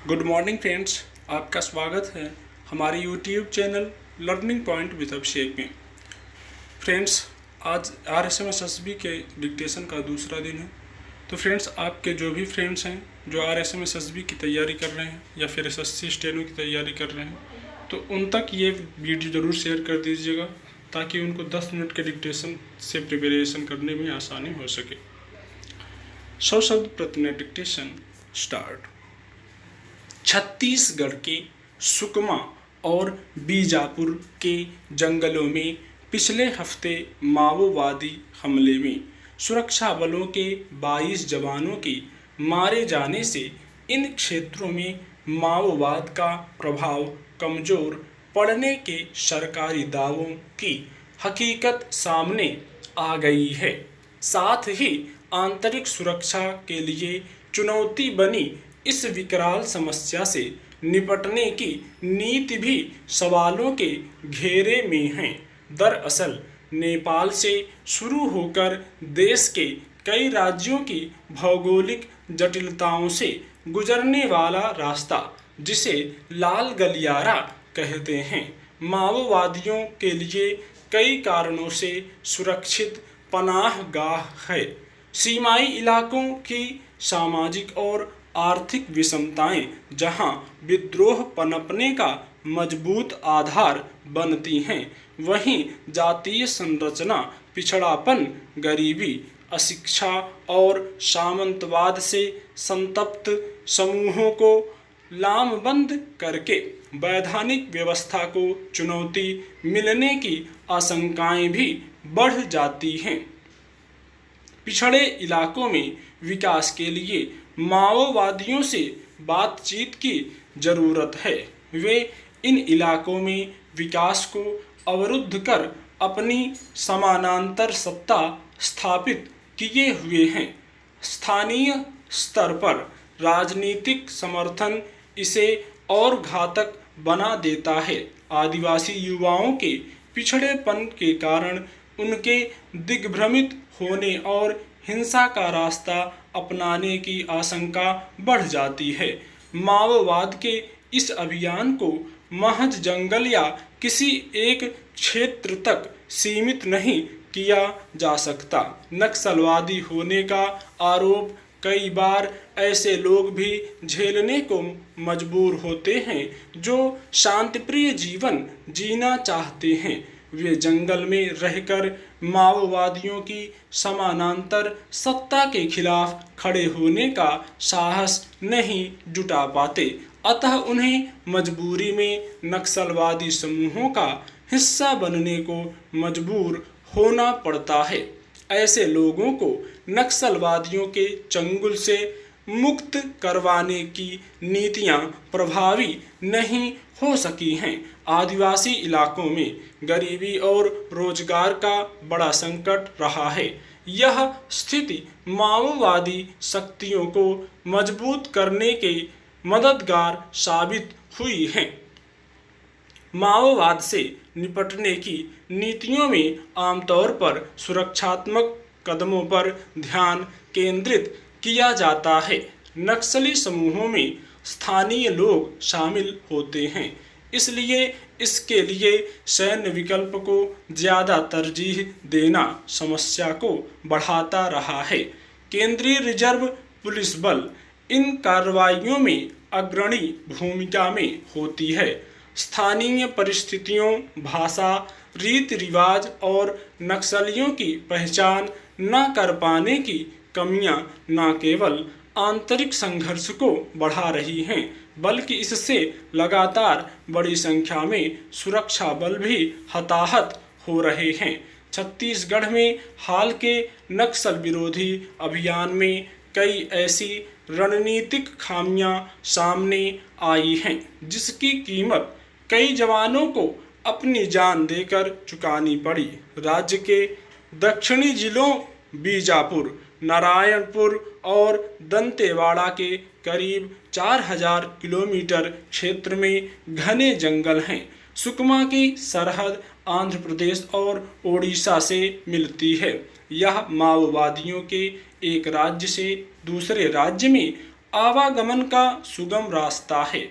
Good morning friends, आपका स्वागत है हमारे YouTube channel learning point with Abhishek में। फ्रेंड्स, आज RSMSSB के डिक्टेशन का दूसरा दिन है। तो फ्रेंड्स, आपके जो भी फ्रेंड्स हैं जो RSMSSB की तैयारी कर रहे हैं या फिर SSC स्टेनो की तैयारी कर रहे हैं, तो उन तक ये वीडियो ज़रूर शेयर कर दीजिएगा ताकि उनको 10 मिनट के डिक्टेशन से प्रिपरेशन करने में आसानी हो सके। 100 शब्द प्रति मिनट डिक्टेशन स्टार्ट। छत्तीसगढ़ के सुकमा और बीजापुर के जंगलों में पिछले हफ्ते माओवादी हमले में सुरक्षा बलों के 22 जवानों के मारे जाने से इन क्षेत्रों में माओवाद का प्रभाव कमजोर पड़ने के सरकारी दावों की हकीकत सामने आ गई है। साथ ही आंतरिक सुरक्षा के लिए चुनौती बनी इस विकराल समस्या से निपटने की नीति भी सवालों के घेरे में है। दरअसल नेपाल से शुरू होकर देश के कई राज्यों की भौगोलिक जटिलताओं से गुजरने वाला रास्ता, जिसे लाल गलियारा कहते हैं, माओवादियों के लिए कई कारणों से सुरक्षित पनाहगाह है। सीमाई इलाकों की सामाजिक और आर्थिक विषमताएं जहां विद्रोह पनपने का मजबूत आधार बनती हैं, वहीं जातीय संरचना, पिछड़ापन, गरीबी, अशिक्षा और सामंतवाद से संतप्त समूहों को लामबंद करके वैधानिक व्यवस्था को चुनौती मिलने की आशंकाएं भी बढ़ जाती हैं। पिछड़े इलाकों में विकास के लिए माओवादियों से बातचीत की जरूरत है। वे इन इलाकों में विकास को अवरुद्ध कर अपनी समानांतर सत्ता स्थापित किए हुए हैं। स्थानीय स्तर पर राजनीतिक समर्थन इसे और घातक बना देता है। आदिवासी युवाओं के पिछड़ेपन के कारण उनके दिग्भ्रमित होने और हिंसा का रास्ता अपनाने की आशंका बढ़ जाती है। माओवाद के इस अभियान को महज जंगल या किसी एक क्षेत्र तक सीमित नहीं किया जा सकता। नक्सलवादी होने का आरोप कई बार ऐसे लोग भी झेलने को मजबूर होते हैं जो शांतिप्रिय जीवन जीना चाहते हैं। वे जंगल में रहकर माओवादियों की समानांतर सत्ता के खिलाफ खड़े होने का साहस नहीं जुटा पाते, अतः उन्हें मजबूरी में नक्सलवादी समूहों का हिस्सा बनने को मजबूर होना पड़ता है। ऐसे लोगों को नक्सलवादियों के चंगुल से मुक्त करवाने की नीतियां प्रभावी नहीं हो सकी हैं। आदिवासी इलाकों में गरीबी और रोजगार का बड़ा संकट रहा है। यह स्थिति माओवादी शक्तियों को मजबूत करने के मददगार साबित हुई है। माओवाद से निपटने की नीतियों में आमतौर पर सुरक्षात्मक कदमों पर ध्यान केंद्रित किया जाता है। नक्सली समूहों में स्थानीय लोग शामिल होते हैं, इसलिए इसके लिए सैन्य विकल्प को ज़्यादा तरजीह देना समस्या को बढ़ाता रहा है। केंद्रीय रिजर्व पुलिस बल इन कार्रवाइयों में अग्रणी भूमिका में होती है। स्थानीय परिस्थितियों, भाषा, रीति रिवाज और नक्सलियों की पहचान न कर पाने की कमियां न केवल आंतरिक संघर्ष को बढ़ा रही हैं, बल्कि इससे लगातार बड़ी संख्या में सुरक्षा बल भी हताहत हो रहे हैं। छत्तीसगढ़ में हाल के नक्सल विरोधी अभियान में कई ऐसी रणनीतिक खामियां सामने आई हैं, जिसकी कीमत कई जवानों को अपनी जान देकर चुकानी पड़ी। राज्य के दक्षिणी जिलों बीजापुर, नारायणपुर और दंतेवाड़ा के करीब 4000 किलोमीटर क्षेत्र में घने जंगल हैं। सुकमा की सरहद आंध्र प्रदेश और ओडिशा से मिलती है। यह माओवादियों के एक राज्य से दूसरे राज्य में आवागमन का सुगम रास्ता है।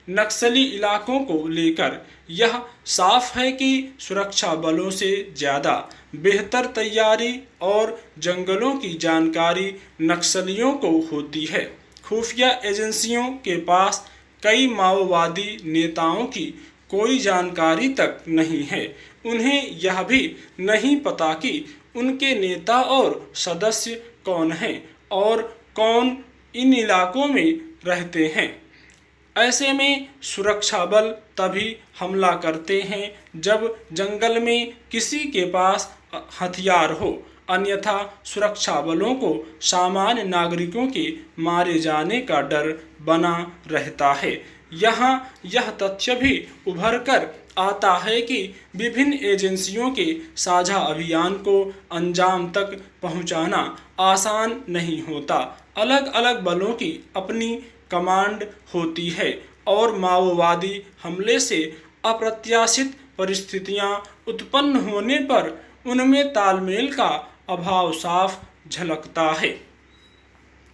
नक्सली इलाकों को लेकर यह साफ है कि सुरक्षा बलों से ज़्यादा बेहतर तैयारी और जंगलों की जानकारी नक्सलियों को होती है। खुफिया एजेंसियों के पास कई माओवादी नेताओं की कोई जानकारी तक नहीं है। उन्हें यह भी नहीं पता कि उनके नेता और सदस्य कौन हैं और कौन इन इलाकों में रहते हैं। ऐसे में सुरक्षा बल तभी हमला करते हैं जब जंगल में किसी के पास हथियार हो, अन्यथा सुरक्षा बलों को सामान्य नागरिकों के मारे जाने का डर बना रहता है। यहाँ यह तथ्य भी उभर कर आता है कि विभिन्न एजेंसियों के साझा अभियान को अंजाम तक पहुँचाना आसान नहीं होता। अलग अलग बलों की अपनी कमांड होती है और माओवादी हमले से अप्रत्याशित परिस्थितियां उत्पन्न होने पर उनमें तालमेल का अभाव साफ झलकता है।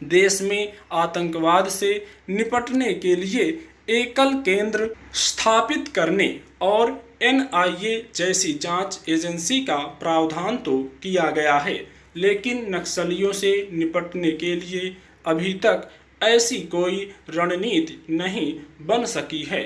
देश में आतंकवाद से निपटने के लिए एकल केंद्र स्थापित करने और NIA जैसी जांच एजेंसी का प्रावधान तो किया गया है, लेकिन नक्सलियों से निपटने के लिए अभी तक ऐसी कोई रणनीति नहीं बन सकी है।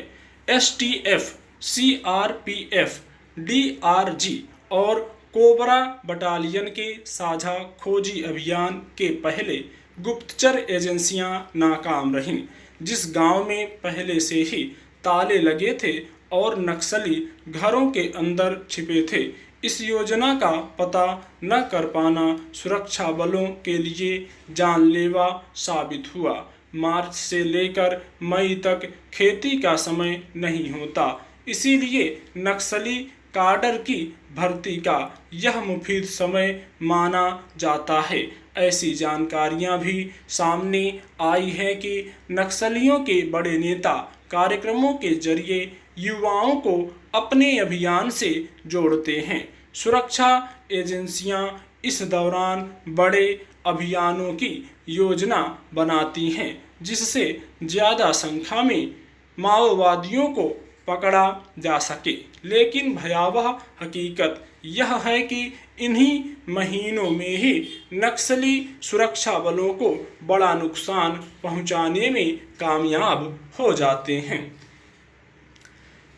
STF, CRPF, DRG और कोबरा बटालियन के साझा खोजी अभियान के पहले गुप्तचर एजेंसियां नाकाम रहीं। जिस गांव में पहले से ही ताले लगे थे और नक्सली घरों के अंदर छिपे थे, इस योजना का पता न कर पाना सुरक्षा बलों के लिए जानलेवा साबित हुआ। मार्च से लेकर मई तक खेती का समय नहीं होता, इसीलिए नक्सली काडर की भर्ती का यह मुफीद समय माना जाता है। ऐसी जानकारियां भी सामने आई है कि नक्सलियों के बड़े नेता कार्यक्रमों के जरिए युवाओं को अपने अभियान से जोड़ते हैं। सुरक्षा एजेंसियां इस दौरान बड़े अभियानों की योजना बनाती हैं, जिससे ज़्यादा संख्या में माओवादियों को पकड़ा जा सके। लेकिन भयावह हकीकत यह है कि इन्हीं महीनों में ही नक्सली सुरक्षा बलों को बड़ा नुकसान पहुंचाने में कामयाब हो जाते हैं।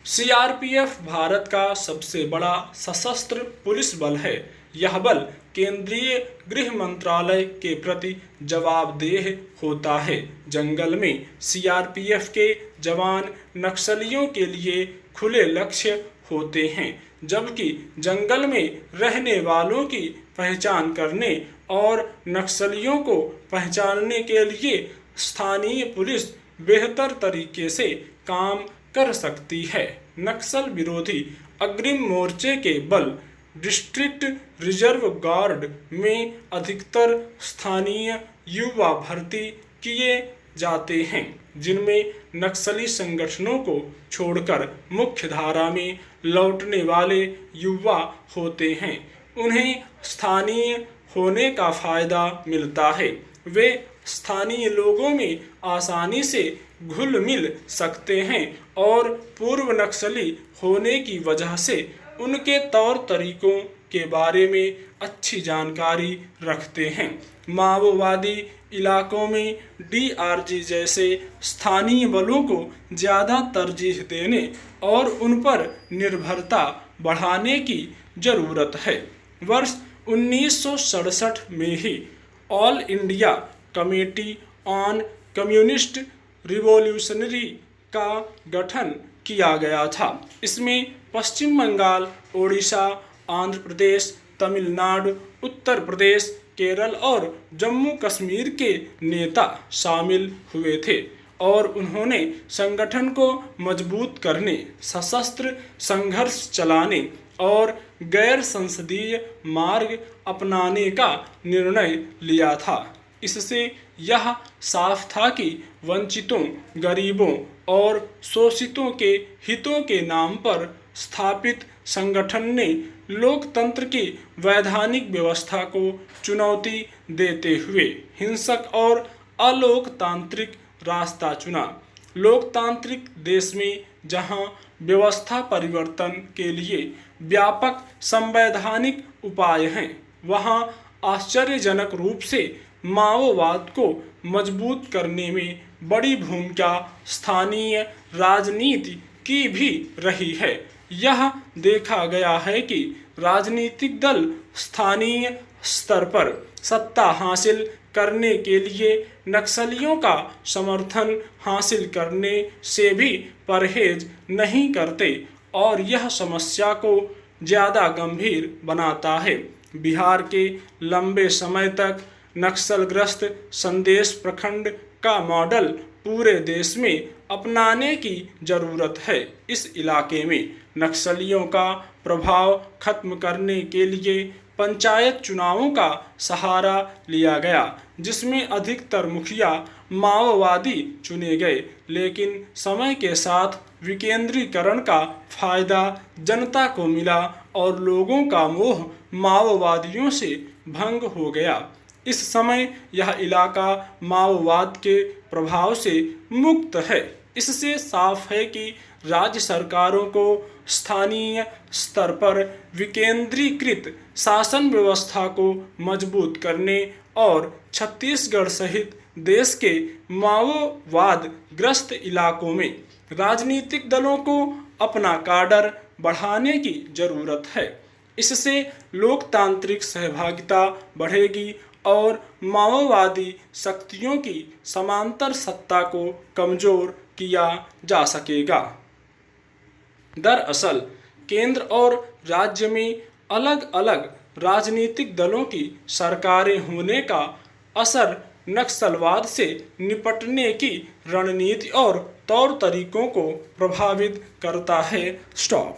CRPF भारत का सबसे बड़ा सशस्त्र पुलिस बल है। यह बल केंद्रीय गृह मंत्रालय के प्रति जवाबदेह होता है। जंगल में CRPF के जवान नक्सलियों के लिए खुले लक्ष्य होते हैं, जबकि जंगल में रहने वालों की पहचान करने और नक्सलियों को पहचानने के लिए स्थानीय पुलिस बेहतर तरीके से काम कर सकती है। नक्सल विरोधी अग्रिम मोर्चे के बल डिस्ट्रिक्ट रिजर्व गार्ड में अधिकतर स्थानीय युवा भर्ती किए जाते हैं, जिनमें नक्सली संगठनों को छोड़कर मुख्य धारा में लौटने वाले युवा होते हैं। उन्हें स्थानीय होने का फायदा मिलता है। वे स्थानीय लोगों में आसानी से घुल मिल सकते हैं और पूर्व नक्सली होने की वजह से उनके तौर तरीकों के बारे में अच्छी जानकारी रखते हैं। माओवादी इलाकों में DRG जैसे स्थानीय बलों को ज़्यादा तरजीह देने और उन पर निर्भरता बढ़ाने की ज़रूरत है। वर्ष 1967 में ही all India committee on communist revolutionary का गठन किया गया था। इसमें पश्चिम बंगाल, ओडिशा, आंध्र प्रदेश, तमिलनाडु, उत्तर प्रदेश, केरल और जम्मू कश्मीर के नेता शामिल हुए थे और उन्होंने संगठन को मजबूत करने, सशस्त्र संघर्ष चलाने और गैर संसदीय मार्ग अपनाने का निर्णय लिया था। इससे यह साफ था कि वंचितों, गरीबों और शोषितों के हितों के नाम पर स्थापित संगठन ने लोकतंत्र की वैधानिक व्यवस्था को चुनौती देते हुए हिंसक और अलोकतांत्रिक रास्ता चुना। लोकतांत्रिक देश में जहां व्यवस्था परिवर्तन के लिए व्यापक संवैधानिक उपाय हैं, वहां आश्चर्यजनक रूप से माओवाद को मजबूत करने में बड़ी भूमिका स्थानीय राजनीति की भी रही है। यह देखा गया है कि राजनीतिक दल स्थानीय स्तर पर सत्ता हासिल करने के लिए नक्सलियों का समर्थन हासिल करने से भी परहेज नहीं करते और यह समस्या को ज़्यादा गंभीर बनाता है। बिहार के लंबे समय तक नक्सलग्रस्त संदेश प्रखंड का मॉडल पूरे देश में अपनाने की ज़रूरत है। इस इलाके में नक्सलियों का प्रभाव खत्म करने के लिए पंचायत चुनावों का सहारा लिया गया, जिसमें अधिकतर मुखिया माओवादी चुने गए, लेकिन समय के साथ विकेंद्रीकरण का फायदा जनता को मिला और लोगों का मोह माओवादियों से भंग हो गया। इस समय यह इलाका माओवाद के प्रभाव से मुक्त है। इससे साफ है कि राज्य सरकारों को स्थानीय स्तर पर विकेंद्रीकृत शासन व्यवस्था को मजबूत करने और छत्तीसगढ़ सहित देश के माओवाद ग्रस्त इलाकों में राजनीतिक दलों को अपना काडर बढ़ाने की जरूरत है। इससे लोकतांत्रिक सहभागिता बढ़ेगी और माओवादी शक्तियों की समांतर सत्ता को कमजोर किया जा सकेगा। दरअसल केंद्र और राज्य में अलग अलग राजनीतिक दलों की सरकारें होने का असर नक्सलवाद से निपटने की रणनीति और तौर तरीकों को प्रभावित करता है। स्टॉप।